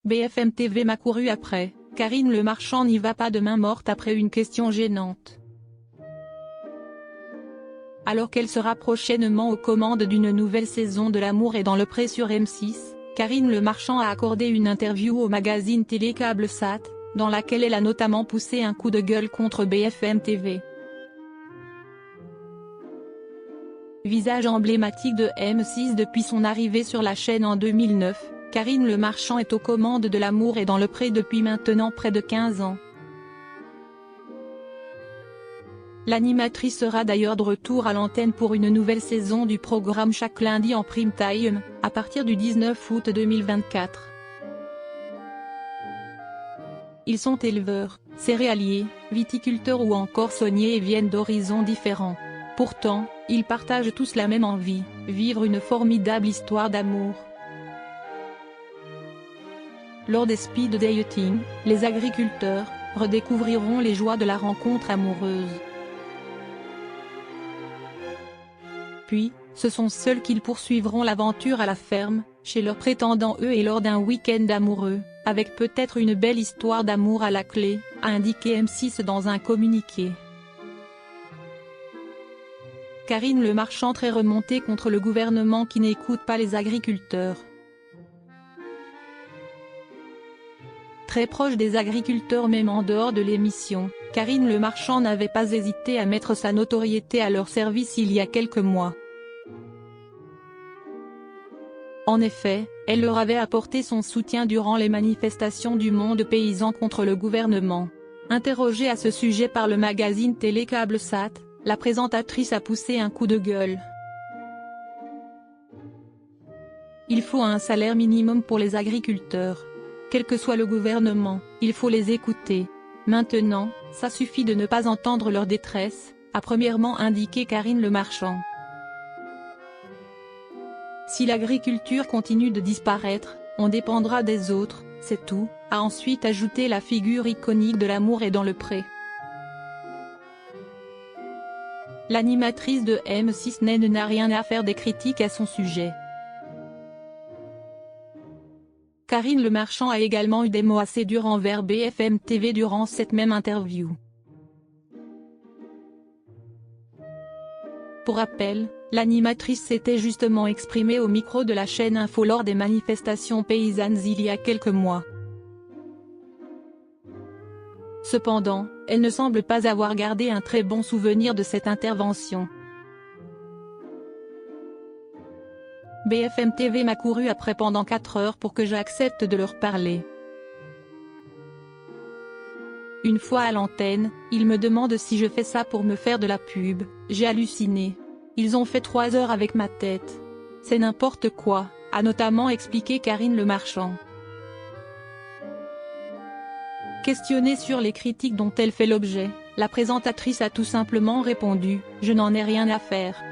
BFM TV m'a couru après, Karine Le Marchand n'y va pas de main morte après une question gênante. Alors qu'elle sera prochainement aux commandes d'une nouvelle saison de L'amour est dans le pré sur M6, Karine Le Marchand a accordé une interview au magazine télé CableSat, dans laquelle elle a notamment poussé un coup de gueule contre BFM TV. Visage emblématique de M6 depuis son arrivée sur la chaîne en 2009, Karine Le Marchand est aux commandes de L'amour est dans le pré depuis maintenant près de 15 ans. L'animatrice sera d'ailleurs de retour à l'antenne pour une nouvelle saison du programme chaque lundi en prime time, à partir du 19 août 2024. Ils sont éleveurs, céréaliers, viticulteurs ou encore sauniers et viennent d'horizons différents. Pourtant, ils partagent tous la même envie, vivre une formidable histoire d'amour. Lors des speed dating, les agriculteurs redécouvriront les joies de la rencontre amoureuse. Puis, ce sont seuls qu'ils poursuivront l'aventure à la ferme, chez leurs prétendants et lors d'un week-end amoureux, avec peut-être une belle histoire d'amour à la clé, a indiqué M6 dans un communiqué. Karine Le Marchand très remontée contre le gouvernement qui n'écoute pas les agriculteurs. Très proche des agriculteurs même en dehors de l'émission, Karine Le Marchand n'avait pas hésité à mettre sa notoriété à leur service il y a quelques mois. En effet, elle leur avait apporté son soutien durant les manifestations du monde paysan contre le gouvernement. Interrogée à ce sujet par le magazine télé CableSat, la présentatrice a poussé un coup de gueule. Il faut un salaire minimum pour les agriculteurs. Quel que soit le gouvernement, il faut les écouter. Maintenant, ça suffit de ne pas entendre leur détresse, a premièrement indiqué Karine Le Marchand. Si l'agriculture continue de disparaître, on dépendra des autres, c'est tout, a ensuite ajouté la figure iconique de L'amour est dans le pré. L'animatrice de M6 n'a rien à faire des critiques à son sujet. Karine Le Marchand a également eu des mots assez durs envers BFM TV durant cette même interview. Pour rappel, l'animatrice s'était justement exprimée au micro de la chaîne Info lors des manifestations paysannes il y a quelques mois. Cependant, elle ne semble pas avoir gardé un très bon souvenir de cette intervention. BFM TV m'a couru après pendant 4 heures pour que j'accepte de leur parler. Une fois à l'antenne, ils me demandent si je fais ça pour me faire de la pub, j'ai halluciné. Ils ont fait 3 heures avec ma tête. C'est n'importe quoi, a notamment expliqué Karine Le Marchand. Questionnée sur les critiques dont elle fait l'objet, la présentatrice a tout simplement répondu « Je n'en ai rien à faire ».